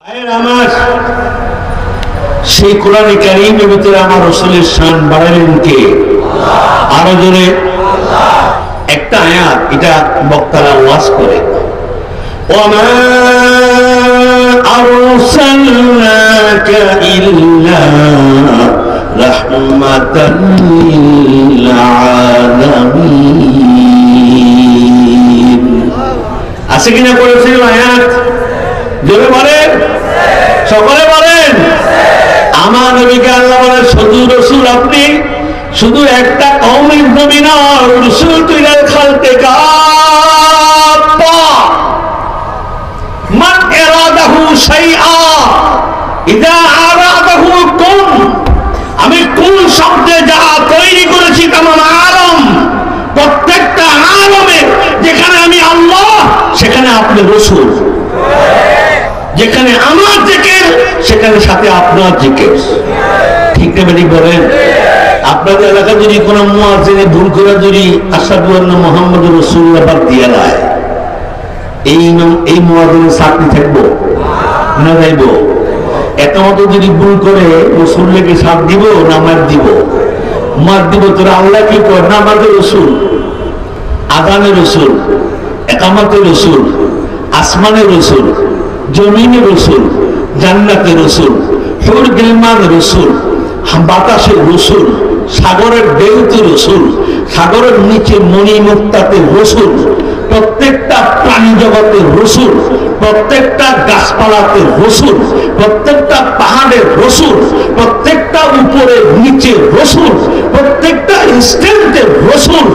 আমার সেই কোরআনে কারীমের ভিতরে আমার রাসূলের শান বাড়ালেন কে? আরো জোরে একটা আয়াত, এটা বক্তারা ওয়াজ করে, ওমা আরসালনাকা ইল্লা রাহমাতান লিল আলামিন। আছে কিনা পড়েছেন আয়াত? জোরে বলেন, সকলে বলেন। আমার নবীকে আল্লাহ বলে শুধু রাসূল, আপনি শুধু একটা কওমের নবী না, রাসূল তুইলাল খালকে কাফা মান ইরাদাহু শাইআ ইযা আরাদাহু কুন। আমি কোন শব্দে যা তৈরি করেছি তামাম আলম, প্রত্যেকটা আলমে যেখানে আমি আল্লাহ সেখানে আপনি রাসূল, যেখানে আমার জিকির সেখানে সাথে আপনার জিকির। ঠিক না বেটি বলেন? আপনাদের এলাকায় যদি কোনো মুয়াজ্জিন ভুল করে যদি আশহাদু আন্না মুহাম্মাদুর রাসূলুল্লাহ বাদ দিয়ে দেয়, এই মুয়াজ্জিনের চাকরি থাকবো না যাইব? এত মতো যদি ভুল করে রাসূলকে সাথ দিব না মার দিব? মার দিব। তোরা আল্লাহ কি কর? না আমাদের রাসূল, আযানের রাসূল, ইকামতের রাসূল, আসমানের রাসূল, জমিনের রাসূল, জান্নাতের রাসূল, হুর গিলমান রাসূল, বাতাসের রাসূল, সাগরের ঢেউতে রাসূল, সাগরের নিচে মণি মুক্তাতে রাসূল, প্রত্যেকটা প্রাণী জগতের রাসূল, প্রত্যেকটা গাছপালাতে রাসূল, প্রত্যেকটা পাহাড়ের রাসূল, প্রত্যেকটা উপরে নিচে রাসূল, প্রত্যেকটা ইনস্ট্যান্টে রাসূল,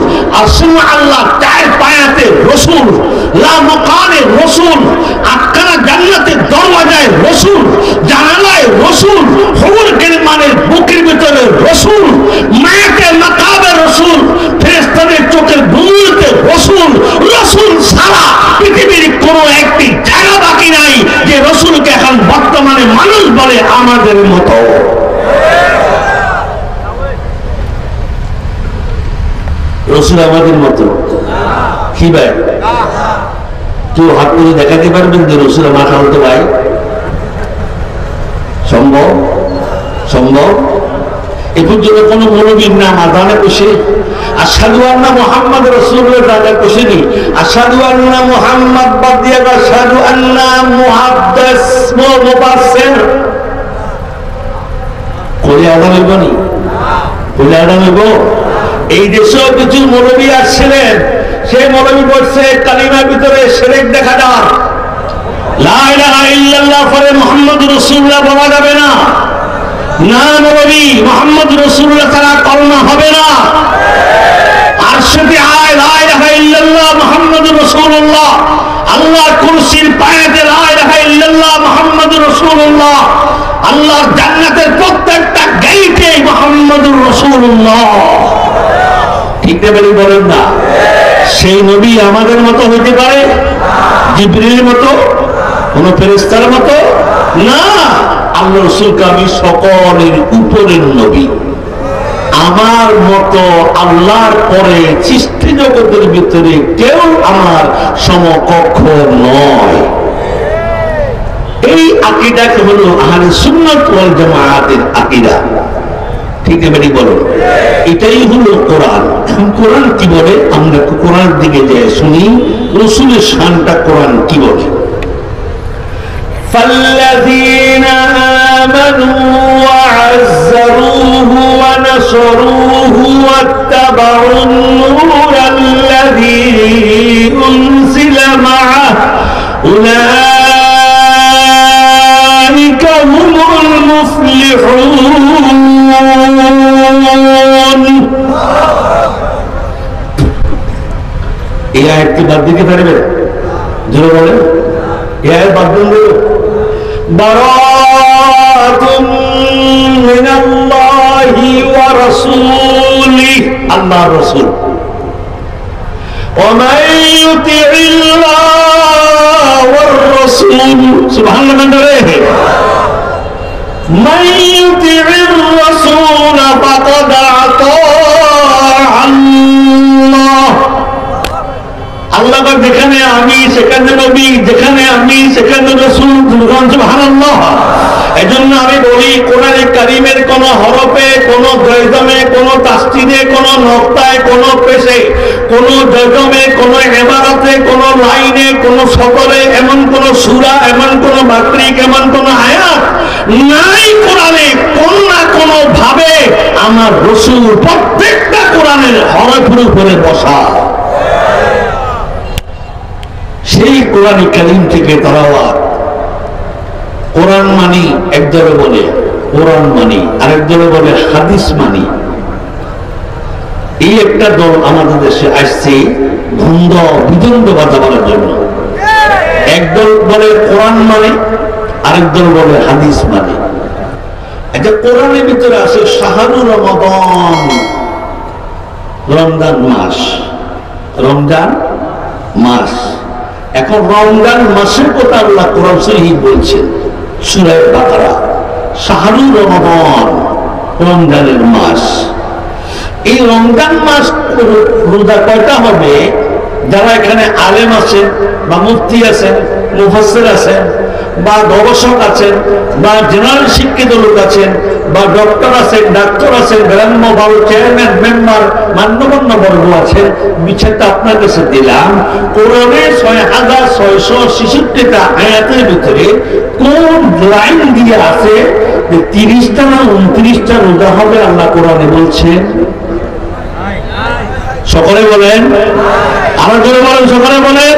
আসমান আল্লাহ চার পায়াতে রাসূল, লা মাকানে রাসূল, আটখানা জান্নাতের দরওয়াজায় রাসূল, জানালায় রাসূল, হুর গিলমানের বুকের ভিতরে রাসূল, মায়াতে মাকাবে রাসূল, ফেরেশতাদের চোখের ভূমিতে রাসূল। রাসূল ছাড়া পৃথিবীর কোনো একটি জায়গা বাকি নাই যে রাসূলকে এখন বর্তমানে মানুষ বলে আমাদের মতো। রাসূল আমাদের মতো কি ভাই? কেউ হাত করে দেখাতে পারবেন যে রাসূল আমার খালাতো ভাই? সম্ভব? সম্ভব? এ পর্যন্ত কোন মৌলবীর নাম আদানে বসে আশহাদু আন্না মুহাম্মাদ রাসূলুল্লাহ দাদা বসেনি। আশহাদু আন্না মুহাম্মাদ বাদ দিয়ে আশহাদু আন্না মুহাদ্দিস মুফাসসির কোলে আদান হইব নি? কোলে আদান হইব? এই দেশেও কিছু মৌলবী আসছিলেন, সেই মৌলবী বলছে কালিমার ভিতরে শিরক দেখা যায়, লা ইলাহা ইল্লাল্লাহ পরে মুহাম্মাদুর রাসূলুল্লাহ বলা যাবে না। না মৌলবী, মুহাম্মাদুর রাসূলুল্লাহ ছাড়া কলমা হবে না। আর সাথে আয় লা ইলাহা ইল্লাল্লাহ মুহাম্মাদুর রাসূলুল্লাহ, আল্লাহর কুরসির পায়াতে লা ইলাহা ইল্লাল্লাহ মুহাম্মাদুর রাসূলুল্লাহ, আল্লাহর জান্নাতের প্রত্যেকটা গেইটে মুহাম্মাদুর রাসূলুল্লাহ। ঠিক না বলেন না? সেই নবী আমাদের মতো হইতে পারে? জিবরিলের মতো, কোন ফেরেশতার মতো না। আল্লাহ রাসূলকে আমি সকলের উপরের নবী, আমার মতো আল্লাহর পরে সৃষ্টি জগতের ভিতরে কেউ আমার সমকক্ষ নয়। এই আকীদাকে হলো আহলে সুন্নাত ওয়াল জামাআতের আকীদা। ঠিক আছে বলো? এটাই হলো কোরআন। এখন কোরআন কি বলে আমরা কোরআনের দিকে যাই শুনি, রাসূলের শানটা কোরআন কি বলে। فالذين آمنوا وعزروه ونصروه واتبعوا النور الذي أنزل معه أولئك هم المفلحون। এই আয়াতকে বাদ দিতে পারবে? জোরে বলেন, এই আয়াত বাদ দিন। বারাতুম মিনাল্লাহি ওয়া রাসূলিহি, আল্লাহর রাসূল। ওয়া মান ইউতিইল্লাহ ওয়ার রাসূল, সুবহানাল্লাহ, মান ইউতিইর রাসূল ফাকাদ আতা আল্লাহ। আল্লাহ যেখানে আমি সেখানে নবী, যেখানে আমি সেখানে রাসূল। সুবহানাল্লাহ। এজন্য আমি বলি কোরআনে কারীমের কোন হরফে, কোন জয়জমে, কোন তাসদীদে, কোন নক্তায়, কোন পেশে, কোন জয়জমে, কোন ইবারতে, কোন লাইনে, কোন সতরে এমন কোন সূরা, এমন কোন মাত্রিক, এমন কোন আয়াত নাই কোরআনে কোন না কোন ভাবে আমার রাসূল প্রত্যেকটা কোরআনের হরফের উপরে বসা। সেই কোরআনে কারীম থেকে তেলাওয়াত। কোরআন মানি একদলে বলে কোরআন মানি, আরেক দলে বলে হাদিস মানি। এই একটা দল আমাদের দেশে আসছে দ্বন্দ্ব বিদ্বন্দ্ব বাঁধাবার জন্য। একদল বলে কোরআন মানে, আরেক দল বলে হাদিস মানে। এটা কোরআনের ভিতরে আছে শাহরুর রমাদান, রমজান মাস, রমজান মাস। এখন রমজান মাসের কথা আল্লাহ কোরআন শরীফ বলছেন সূরা বাকারা, শাহরুর রমাদান, রমজানের মাস। এই রমজান মাস রোজা কয়টা হবে? যারা এখানে আলেম আছেন বা মুফতি আছেন, মুফাসসির আছেন বা গবেষক আছেন বা জেনারেল শিক্ষিত লোক আছেন বা ডক্টর আছেন, ডাক্তার আছেন, গ্রাম্য বাবু, চেয়ারম্যান, মেম্বার, মান্যগণ্য বর্গ আছেন, বিচারটা আপনার কাছে দিলাম। কোরআনে 6666টা আয়াতের ভিতরে কোন লাইন দিয়ে আছে যে 30টা না 29টা রোজা হবে আল্লাহ কোরআনে বলছেন? সকলে বলেন, আরো জোরে বলেন, সকলে বলেন।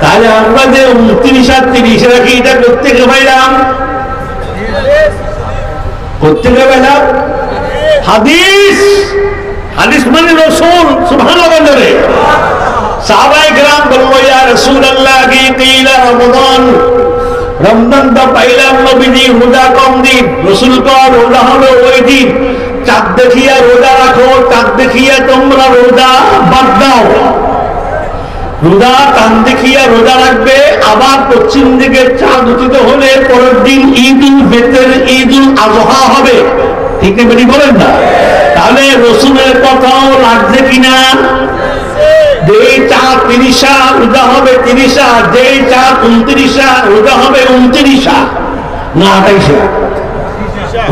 তাহলে আমরা যে 29 আর 30 রাখি, এটা করতে গিয়ে পাইলাম, করতে গিয়ে পাইলাম হাদিস। হাদিস মানে রাসূল। সুবহানাল্লাহ। সাহাবায়ে কেরাম বলল, ইয়া রাসূলুল্লাহ কিলা রমাদান, রমজান তো পাইলাম নবীজি, রোজা কম দিন। রাসূল কর রোজা হলো ওই দিন চাঁদ দেখিয়া রোজা রাখো, চাঁদ দেখিয়া তোমরা রোজা বাদ দাও। রোজা চাঁদ দেখিয়া রোজা রাখবে, আবার পশ্চিম দিকে চাঁদ উদিত হলে পরের দিন ঈদুল ফিতর, ঈদুল আযহা হবে। ঠিক না বেটি বলেন না? তাহলে রাসূলের কথাও লাগছে কিনা? যেই চাঁদ 30 রোজা হবে 30, যেই চাঁদ 29 রোজা হবে 29 না 28,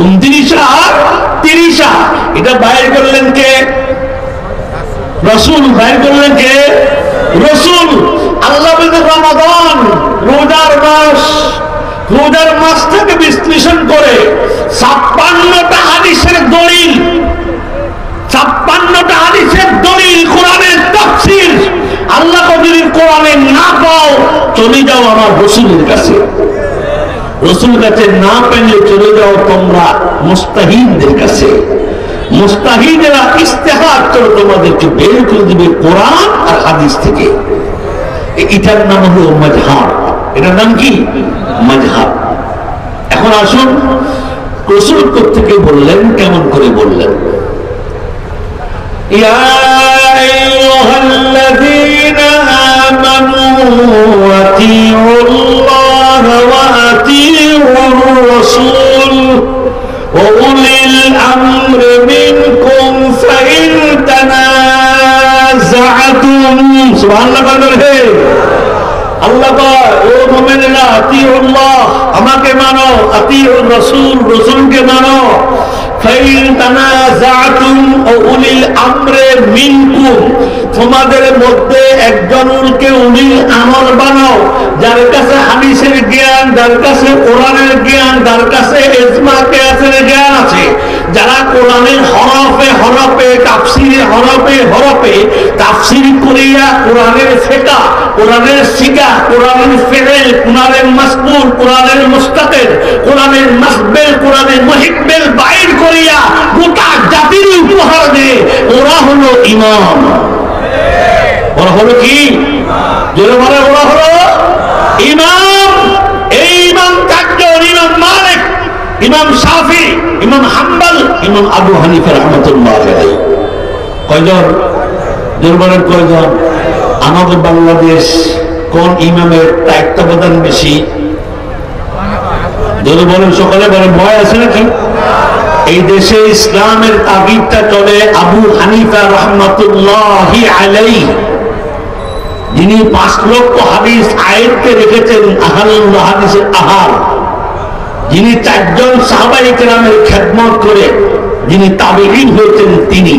29 আর 30। এটা বাইর করলেন কে? রাসূল। বাইর করলেন কে? রাসূল। আল্লাহ বলেন রমাদান রোজার মাস। রোজার মাসটাকে বিশ্লেষণ করে 56টা হাদিসের দলিল, 56টা হাদিসের দলিল, কোরআনের তাফসীর। আল্লাহ যদি কোরআনে না পাও, চলে যাও আমার রাসূলের কাছে। রাসূল কাছে না পেলে চলে যাও তোমরা মুস্তাহিদদের কাছে। মুস্তাহিদেরা ইস্তেহাদ করে তোমাদেরকে বের করে দিবে কোরআন আর হাদিস থেকে। এটার নাম হলো মাযহাব। এটার নাম কি? মাযহাব। এখন আসুন রাসূল থেকে বললেন, কেমন করে বললেন? ইয়া আইয়ুহাল্লাযীনা আমানু আতিউল্লাহ ওয়া আতিউর রাসূল ওয়া উলিল আমরি মিনকুম ফাইন তানাযাআতুম। সুবহানাল্লাহ। আল্লাহ কয়, ও মুমিনেরা, আতিউল্লাহ আমাকে মানো, আতিউর রাসূল রাসূলকে মানো। ফাইন তানাযাআতুম ওয়া উলিল আমরি মিনকুম, তোমাদের মধ্যে একজনকে উলিল আমর বানাও, যার কাছে হাদিসের জ্ঞান, যার কাছে কোরআনের জ্ঞান, যার কাছে ইজমা কিয়াসের জ্ঞান আছে, যারা কোরআনের হরফে হরফে, তাফসীরে হরফে হরফে তাফসীর করিয়া কোরআনের ফিকা, কোরআনের সিগা, কোরআনের ফিল, কোরআনের মাসকুর, কোরআনের মুস্তাকির, কোরআনের মাসবেল, কোরআনের মুহিব্বেল বাইর করিয়া গোটা জাতির উপহার দেয়, ওরা হলো ইমাম। ওরা হলো কি? জোরে বলে, ওরা হলো ইমাম। এই ইমাম চারজন: ইমাম মালিক, ইমাম শাফি, ইমাম হাম্বল, ইমাম আবু হানিফা রাহমাতুল্লাহ আলাইহি। কয়জন? জোরে বলেন, কয়জন? আমাদের বাংলাদেশ কোন ইমামের দায়িত্বপ্রদান বেশি? জোরে বলেন, সকালে বলেন, ভয় আছে নাকি? এই দেশে ইসলামের তাগিদটা চলে আবু হানিফা রাহমাতুল্লাহি আলাইহি। যিনি 5 লক্ষ হাদিস আয়াতকে রেখেছেন আহলুল হাদিসের আহাল, যিনি 4 জন সাহাবায়ে কেরামের খেদমত করে যিনি তাবেঈন হয়েছেন, তিনি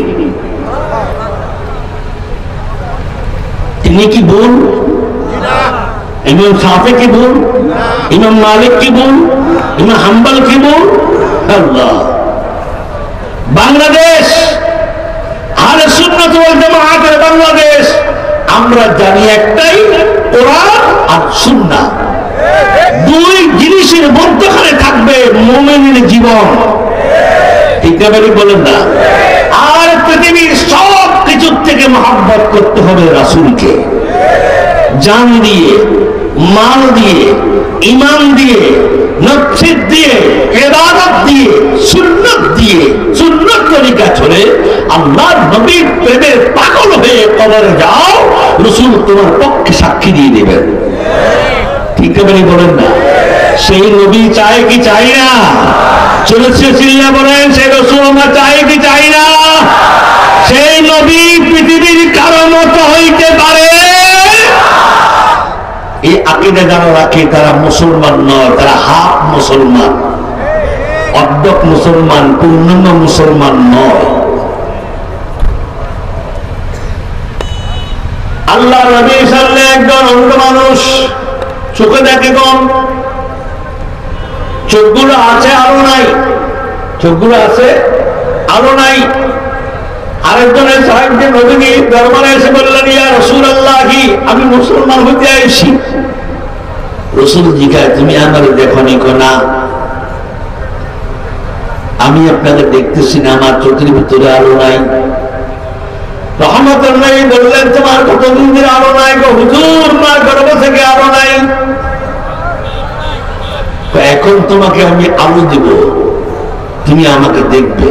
কি ভুল? ইমাম শাফি কি ভুল? ইমাম মালিক কি ভুল? ইমাম হাম্বল কি ভুল? আল্লাহ! বাংলাদেশ আহলে সুন্নাত ওয়াল জামাআতের বাংলাদেশ, আমরা জানি একটাই, কোরআন আর সুন্নাহ। দুই জিনিসের মধ্যখানে থাকবে মুমিনের জীবন। ঠিক না বলেন না? আর পৃথিবীর সব কিছুর থেকে মহব্বত করতে হবে রাসূলকে, জান দিয়ে, মাল দিয়ে, ঈমান দিয়ে, নফস দিয়ে, ইবাদত দিয়ে, সুন্নাত দিয়ে, সুন্নাত তরিকা চলে আল্লাহর নবীর প্রেমের পাগল হয়ে কবরে যাও, রাসূল তোমার পক্ষে সাক্ষী দিয়ে দেবেন। ঠিক না বলেন না? সেই নবী চাই কি চাই না? চলেছে চিল্লা বলেন, সেই রাসূল আমরা চাই কি চাই না? সেই নবী পৃথিবীর কারো মতো হইতে পারে? এই আকীদা যারা রাখে তারা মুসলমান নয়, তারা হাফ মুসলমান, অর্ধেক মুসলমান, পূর্ণাঙ্গ মুসলমান নয়। আল্লাহ নবী সাল্লাল্লাহু আলাইহি একজন অন্ধ মানুষ, চোখে দেখে কম, চোখগুলো আছে আলো নাই, চোখগুলো আছে আলো নাই। আরেকজনের সাহেবকে নবীজি দরবারে এসে বললেন, ইয়া রাসূলুল্লাহ, আমি মুসলমান হতে আইছি। রাসূল জিজ্ঞাসা, তুমি আমারে দেখনি? না, আমি আপনাকে দেখতেছি না, আমার চোখের ভিতরে আলো নাই। রহমতুল্লাহ বললেন, তোমার কতদিন ধরে আলো নাই? হুজুর, মা গর্ভ থেকে আলো নাই। এখন তোমাকে আমি আলো দিব, তুমি আমাকে দেখবে।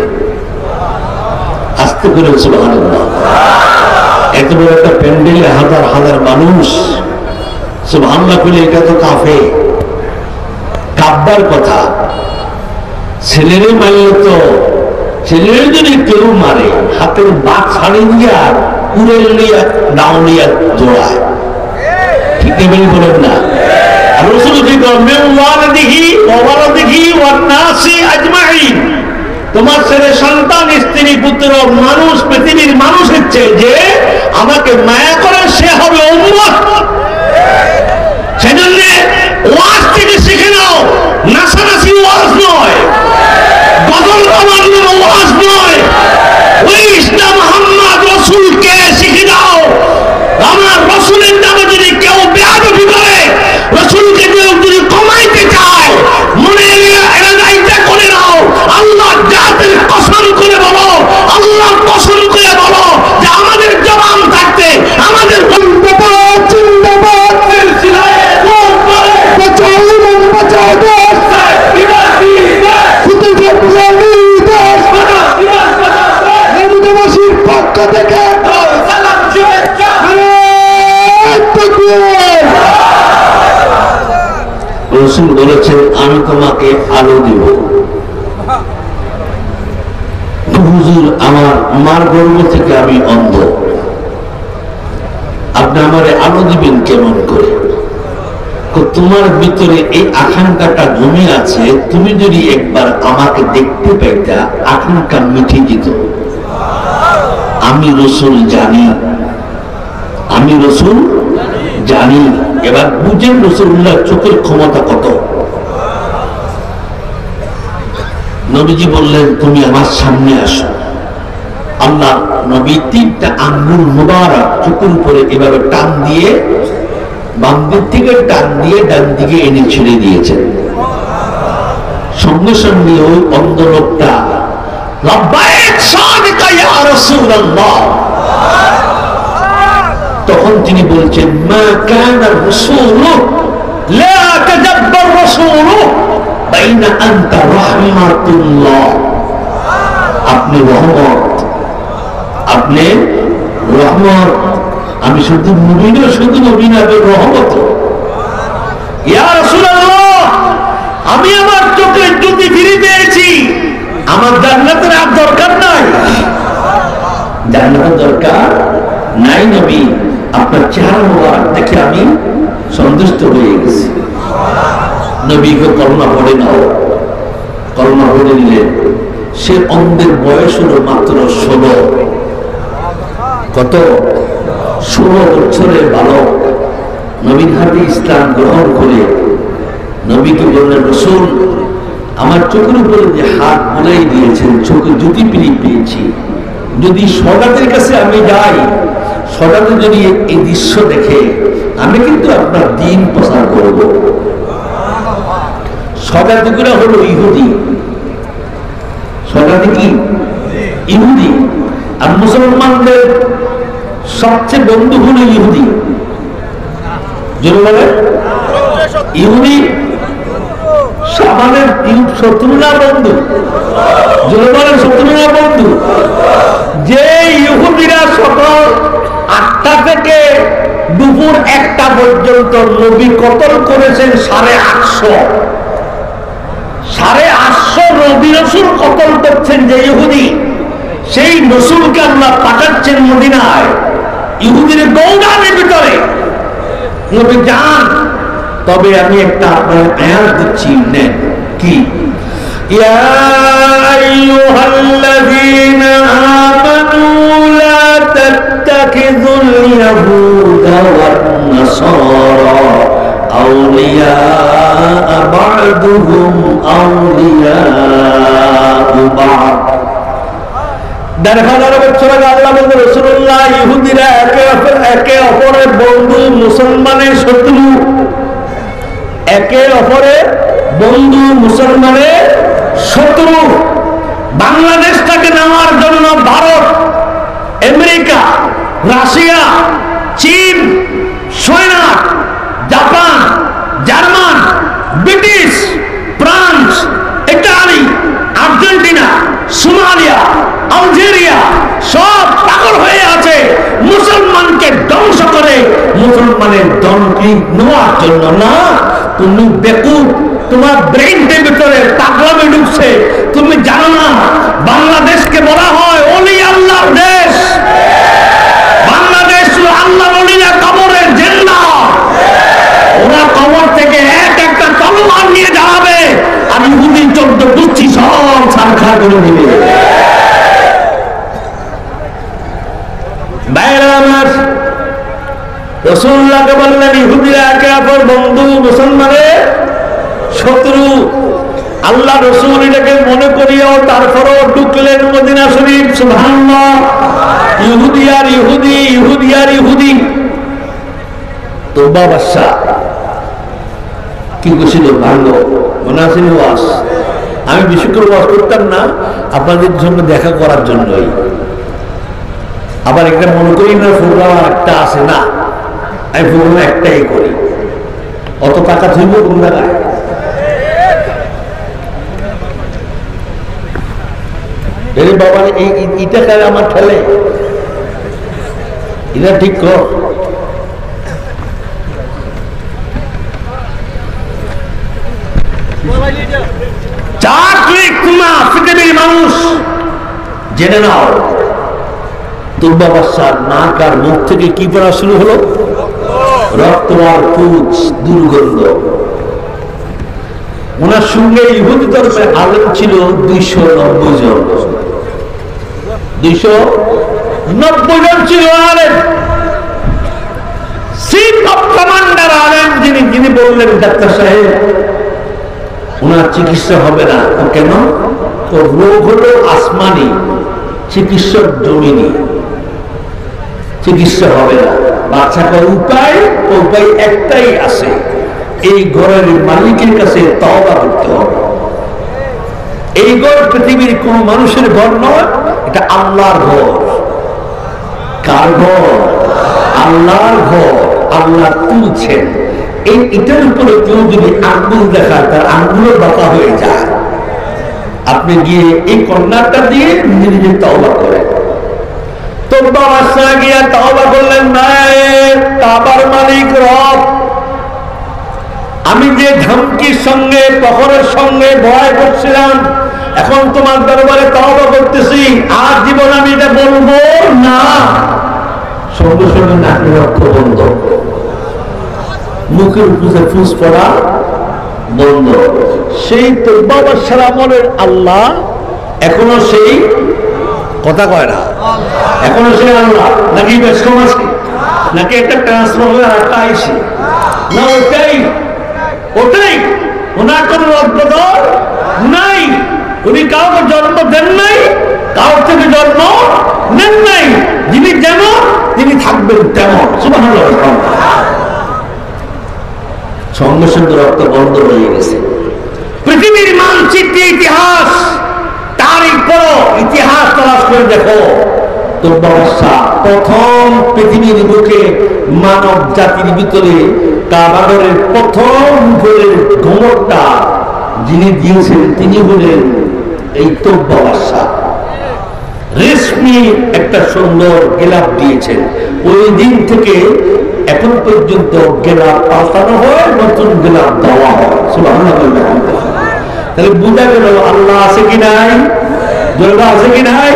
আস্তে করে সুবহানাল্লাহ। এত বড় একটা প্যান্ডেলে হাজার হাজার মানুষ সুবহানাল্লাহ বলে, এটা তো কাফে, কাব্বার কথা। ছেলেরে মারলে তো, ছেলেরে যদি কেউ মারে, হাতের বাক ছাড়িয়ে দিয়া কুড়েল নিয়ে ডাউনিয়া জোড়ায়। ঠিক নেই বলেন না? রাসূল কি করবেন? ওয়ালাদিহি ওয়া ওয়ালাদিহি ওয়ান নাসি আজমাইন। তোমার ছেলে সন্তান, স্ত্রী, পুত্র, মানুষ, পৃথিবীর মানুষের চেয়ে যে আমাকে মায়া করে সে হবে উম্মত। সেজন্য ওয়াজ থেকে শিখে নাও, নাসানাসি ওয়াজ নয়, গজল গাওয়ার জন্য ওয়াজ নয়, ওই ইসলাম মুহাম্মদ রাসূলকে শিখে নাও। আমার রাসূলের নামে যদি কেউ বেয়াদবি করে, রাসূলকে যদি কমাইতে চায়, মনে এলাকাইটা করে নাও। আল্লাহ জাতের কসম করে বলো, আল্লাহ কসম করে বলো যে আমাদের জবান থাকতে আমাদের জিন্দাবাদ জিন্দাবাদ সিলসিলায়ে বাঁচাও ইমান বাঁচাও দেশ, দেশবাসীর পক্ষ থেকে রাসূল বলেছেন, আমি তোমাকে আলো দিব। হুজুর, আমার মার গর্ভ থেকে আমি অন্ধ, আপনি আমারে আলো দিবেন কেমন করে? তোমার ভিতরে এই আকাঙ্ক্ষাটা জমে আছে, তুমি যদি একবার আমাকে দেখতে পাইতা, আকাঙ্ক্ষা মিটে যেত। আমি রাসূল জানি, আমি রাসূল জানি। এবার বুঝেন রাসূলুল্লাহ চোখের ক্ষমতা কত। নবীজি বললেন, তুমি আমার সামনে আসো। আল্লাহ নবী 3টা আঙ্গুল মুবারক চোখের উপরে এভাবে টান দিয়ে, বাম দিক থেকে টান দিয়ে ডান দিকে এনে ছেড়ে দিয়েছেন। সঙ্গে সঙ্গে ওই অন্ধ লোকটা লাব্বাইক সাদিকা ইয়া রাসূলুল্লাহ, তখন তিনি বলছেন, মা কানা রাসূলু লা তাজাব্বার রাসূলু বাইনা আনতা রাহমাতুল্লাহ। আপনি রহমত, আপনি রহমত। আমি শুধু নবী না, শুধু নবী না, রহমত। ইয়া রাসূলুল্লাহ, আমি আমার চোখে জ্যোতি ফিরে পেয়েছি, আমার জান্নাতের আর দরকার নাই, জান্নাতের দরকার নাই নবী। আপনার চেহারা মোবারক দেখে আমি সন্তুষ্ট হয়ে গেছি। নবীকে কলমা পড়ে নাও, কলমা পড়ে নিলেন। সে অন্ধের বয়স হলো মাত্র 16। কত? 16 বছরের বালক নবীর হাতে ইসলাম গ্রহণ করে নবীকে বললেন, রাসূল আমার চোখের উপরে যে হাত বুলাই দিয়েছেন, চোখে জ্যোতি পেয়েছি, যদি সদাতের কাছে আমি যাই, সদাতে যদি এই দৃশ্য দেখে আমি কিন্তু আপনার দ্বীন প্রচার করব। সদাতিগুলো হলো ইহুদি। সদাতি কি? ইহুদি। আর মুসলমানদের সবচেয়ে বন্ধু হলো ইহুদি। যেন বলে ইহুদি আমাদের শত্রু না বন্ধু? যেন বলে শত্রু না বন্ধু? যে ইহুদিরা সকাল 8টা থেকে দুপুর 1টা পর্যন্ত নবী কতল করেছেন 850। 850 নবী রাসূল কতল করছেন যে ইহুদি, সেই রাসূলকে আল্লাহ পাঠাচ্ছেন মদিনায় ইহুদির গৌদানের ভিতরে। নবী যান, তবে আমি একটা আপনার আয়াত দিচ্ছি, নেন। কি? ইয়া আইয়ুহাল্লাযীনা আমানু লা তাত্তাখিযুল ইয়াহুদা ওয়ান নাসারা আউলিয়া বা'দুহুম আউলিয়া বা'দ। 1,500 বছর আগে আল্লাহ বলেন, রাসূলুল্লাহ ইহুদিরা একে অপরের বন্ধু, মুসলমানের শত্রু। একে অপরের বন্ধু, মুসলমানের শত্রু। বাংলাদেশটাকে নেওয়ার জন্য ভারত, আমেরিকা, রাশিয়া, চীন, China, Japan, German, British, France, Italy, Argentina, Somalia, Algeria সব পাগল হয়ে আছে মুসলমানকে ধ্বংস করে মুসলমানের দলকে নেওয়ার জন্য। না, তুমি বেকুব, তোমার ব্রেইনের ভিতরে পাগলামি ঢুকছে। তুমি জানো না বাংলাদেশকে বলা হয় ওলি আল্লাহর দেশ। বাংলাদেশ আল্লাহর ওলিরা কবরের জিন্দা। ওরা কবর থেকে একটা তলোয়ার নিয়ে দাঁড়াবে আর ইহুদি 14 গুচ্ছি সব ছারখার করে দিবে। রাসূলুল্লাহকে বললেন ইহুদিরা একে অপর বন্ধু, মুসলমানের শত্রু। আল্লাহ রাসূল এটাকে মনে করিয়াও তারপরও ঢুকলেন মদিনা শরীফ। সুবহানাল্লাহ। ইহুদি আর ইহুদি, ইহুদি আর ইহুদি। তোবা বাদশা কি করেছিল? ভালো মনে আছে? ওয়াজ আমি বেশি করে ওয়াজ করতাম না, আপনাদের জন্য দেখা করার জন্যই। আবার একটা মনে করি না প্রোগ্রাম একটা আছে, না আমি প্রোগ্রাম একটাই করি। অত টাকা ধরবো কোন জায়গায়? বাবা এইটা কারে আমার ঠেলে, এটা ঠিক কর। পৃথিবীর মানুষ জেনে নাও, তুবা বাদশার নাক আর মুখ থেকে কি পড়া শুরু হলো? রক্ত আর পুঁজ, দুর্গন্ধ। ওনার সঙ্গে ইহুদি ধর্মের আলেম ছিল 290 জন। 290 জন ছিল আলেম। চিফ অফ কমান্ডার আলেম যিনি বললেন, ডাক্তার সাহেব ওনার চিকিৎসা হবে না। কেন? তো রোগ হলো আসমানি, চিকিৎসক জমিনি, চিকিৎসা হবে না। বাচ্চাটার উপায় একটাই আছে, এই ঘরের মালিকের কাছে তওবা করতে হবে। এই ঘর পৃথিবীর কোন মানুষের ঘর নয়, এটা আল্লাহর ঘর। কার ঘর? আল্লাহর ঘর। আল্লাহ তুলছেন। এটার উপরে কেউ যদি আঙ্গুল দেখায়, তার আঙ্গুলও বাঁকা হয়ে যায়। আপনি গিয়ে এই কন্যাটা দিয়ে নিজে নিজে তওবা করেন। তোবা বাদশা গিয়া তওবা করলেন, কাবার মালিক রব, আমি যে ধমকির সঙ্গে প্রহরের সঙ্গে ভয় করছিলাম, এখন তোমার দরবারে তওবা করতেছি, আর জীবন আমি এটা বলবো না। সঙ্গে সঙ্গে নাকের রক্ত বন্ধ, মুখের উপরে ফুস পড়া বন্ধ। সেই তওবা বাদশার আমলের আল্লাহ এখনো সেই কথা কয় না, এখনো সেই আল্লাহ নাকি ব্যস্ত আছে, নাকি একটা ট্রান্সফর্মার একটা আইসি না, ওটাই ওটাই। ওনার কোন রদবদল নাই, উনি কাউকে জন্ম দেন নাই, কাউ থেকে জন্ম নেন নাই। যিনি যেমন তিনি থাকবেন তেমন। সুবহানাল্লাহ। সঙ্গে সঙ্গে রক্ত বন্ধ হয়ে গেছে। পৃথিবীর মানচিত্রে ইতিহাস তারিখ পড়ো, ইতিহাস তালাশ করে দেখো, তো বাদশা প্রথম পৃথিবীর বুকে মানব জাতির ভিতরে কাবাগরের প্রথম ঘরের ঘুমটটা যিনি দিয়েছেন তিনি হলেন এই তওবা বাদশা। রেশমি একটা সুন্দর গেলাপ দিয়েছেন। ওই দিন থেকে এখন পর্যন্ত গেলাপ পাল্টানো হয়, নতুন গেলাপ দেওয়া হয়। সুবহানাল্লাহ। তাহলে বুঝা গেল আল্লাহ আছে কি নাই, জলবা আছে কি নাই,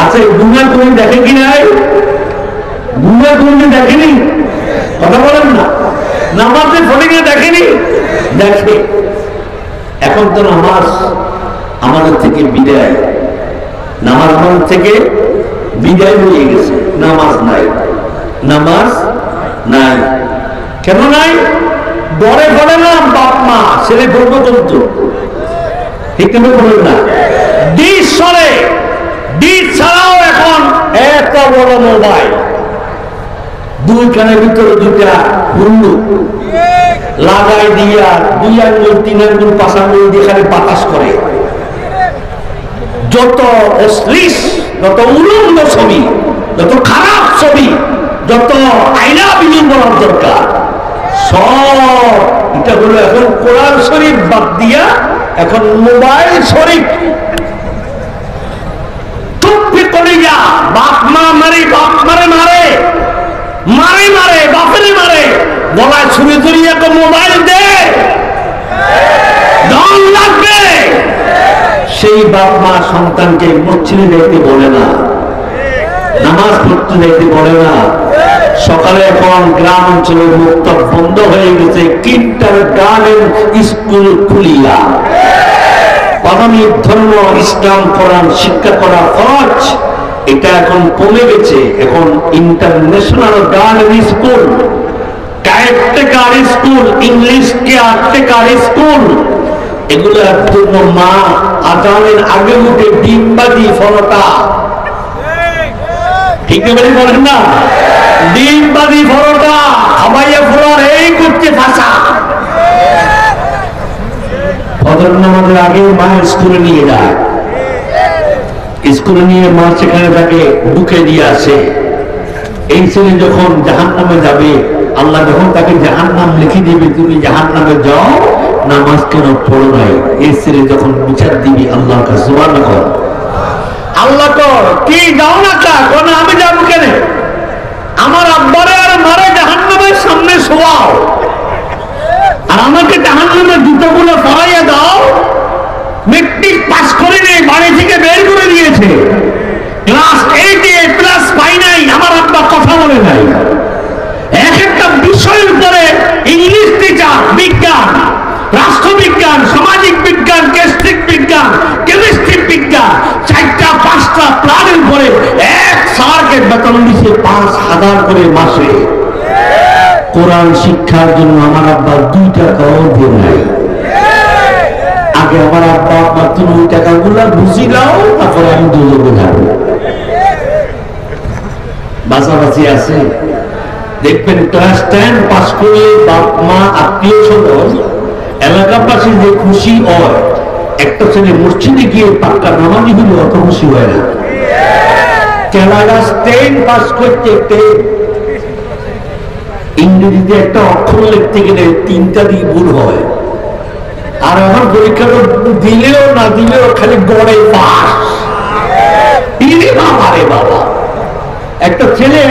আছে। গুনাহ করে দেখে কি নাই, গুনাহ করে দেখেনি, কথা বলেন না। নামাজে ফটিকে দেখেনি, দেখে। এখন তো নামাজ আমাদের থেকে বিদায়, নামাজ আমাদের থেকে বিদায় হয়ে গেছে। নামাজ নাই, নামাজ নাই। কেন নাই? ডরে পড়ে না বাপ মা ছেলে করবো চলতো, ঠিক বলেন না। ডিশ সরে, ডিশ ছাড়াও এখন এত বড় মোবাইল, দুই কানের ভিতরে দুটা হুল্লু লাগাই দিয়া 2 আঙ্গুল 3 আঙ্গুল 5 আঙ্গুল দিয়ে খালি বাতাস করে। যত অশ্লীল, যত উলঙ্গ ছবি, যত খারাপ ছবি, যত আইনা বিলীন করার দরকার, সব এটা হলো এখন কোরআন শরীফ বাদ দিয়া এখন মোবাইল শরীফ। তুপি করে যা বাপ মা মারে, বাপ মারে মারে, মারে মারে, বাপরে মারে, গলায় ছুরি ধরি একটা মোবাইল দে, দম লাগবে। সেই বাপ মা সন্তানকে মসজিদে যাইতে বলে না, নামাজ পড়তে যাইতে বলে না। সকালে এখন গ্রাম অঞ্চলে মুক্ত বন্ধ হয়ে গেছে, কিন্টার গার্ডেন স্কুল খুলিয়া পারমিক ধর্ম ইসলাম কোরআন শিক্ষা করা ফরজ, এটা এখন কমে গেছে। এখন international garden school, caretaker school, English caretaker school, এগুলোর জন্য মা আজানের আগে উঠে ডিমবাজি ফলতা, ঠিক বলেন না, ডিমবাজি ফলতা খাবাইয়া ফলার এই করতে ফাঁসা। ফজর নামাজের আগে মা স্কুলে নিয়ে যায়, স্কুলে নিয়ে মা সেখানে তাকে ঢুকে দিয়ে আসে। এই ছেলে যখন জাহান্নামে যাবে, আল্লাহ যখন তাকে জাহান্নাম লিখে দিবে, তুমি জাহান্নামে যাও, নামাজ কেন পড়ো নাই, এই ছেলে যখন বিচার দিবি আল্লাহর কাছে। সুবহানাল্লাহ। আল্লাহ কর কি যাও না কা কোন, আমি যাবো কেন? আমার আব্বারে আর মারে জাহান্নামের সামনে শোয়াও, আর আমাকে জাহান্নামের জুতোগুলো পরাইয়া দাও। মেট্রিক পাস করে নেই, বাড়ি থেকে বের করে দিয়েছে, ক্লাস 8 এ প্লাস পাই নাই, আমার আব্বা কথা বলে নাই। এক একটা বিষয়ের উপরে ইংলিশ টিচার, বিজ্ঞান, রাষ্ট্রবিজ্ঞান, সামাজিক বিজ্ঞান, কেস্ট্রিক বিজ্ঞান, কেমিস্ট্রি বিজ্ঞান, 4টা 5টা প্ল্যানের উপরে এক স্যারকে বেতন দিচ্ছে 5,000 করে মাসে। কোরআন শিক্ষার জন্য আমার আব্বা 2 টাকাও দিয়ে নাই। আগে আমার আব্বা আব্বা তুমি ওই টাকাগুলো বুঝি দাও, তারপরে আমি দুজনে যাবো। বাঁচাবাচি আছে দেখবেন, ক্লাস 10 পাস করে বাপ মা আত্মীয় স্বজন এলাকাবাসী যে খুশি হয়, একটা ছেলে মসজিদে গিয়ে পাক্কা নামাজি হলে অত খুশি হয় না। ক্লাস 10 পাস করতে ইংরেজিতে একটা অক্ষর লিখতে গেলে 3টা দিয়ে ভুল হয়, আর আমার পরীক্ষা দিলেও না দিলেও খালি গড়ে পাস। বাবা, একটা ছেলে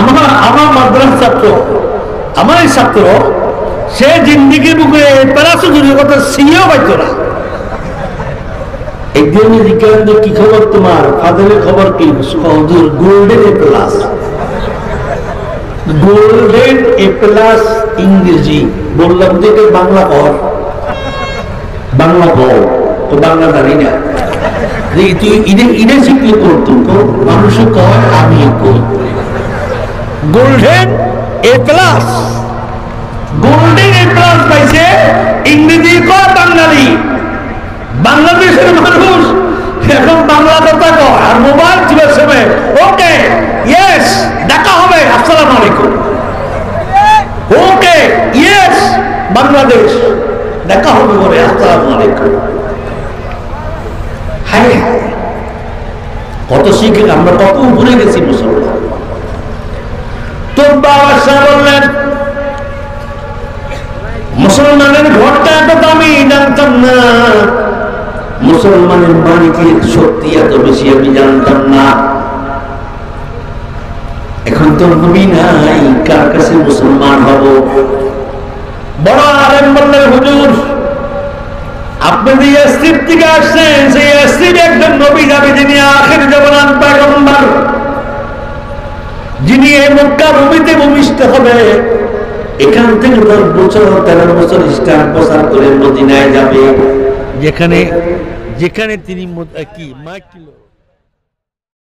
আমার মাদ্রাসা ছাত্র, আমার এই ছাত্র, সে জিন্দিগি বুকে প্যারাসুটের কথা সিও পাইত না। একদিন জিজ্ঞাসা কি খবর তোমার, ফাদারের খবর কি, golden plus. Golden A plus ইংরেজি বললাম যে এটা বাংলা কর, বাংলা কর তো বাংলা জানি না, তুই ইডে শিখলে করতো মানুষ কয় আমি কই golden A plus, golden A plus পাইছে ইংরেজি কয় বাঙালি, বাংলাদেশের মানুষ এখন বাংলা কথা কয় আর মোবাইল চিপার সময় ওকে ইয়েস দেখা হবে আসসালামু আলাইকুম, ওকে ইয়েস বাংলাদেশ দেখা হবে বলে আসসালামু আলাইকুম। হায় হায় কত শিখে আমরা কত উপরে গেছি মুসলমান। তো বাবা সাহেব বললেন মুসলমানের ঘরটা এত দামি জানতাম না, মুসলমানের মালিকের শক্তি এত বেশি আমি জানতাম না, এখন তো নবী নাই কার কাছে মুসলমান হব। বড় আলেম বললেন হুজুর আপনি যে ইয়াসরিব থেকে আসছেন সেই ইয়াসরিব একজন নবী যাবে যিনি আখির জামানার পয়গম্বর, যিনি এই মক্কা ভূমিতে ভূমিষ্ঠ হবে, এখান থেকে 10 বছর 13 বছর ইসলাম প্রচার করে মদিনায় যাবে, যেখানে যেখানে তিনি কি মাইক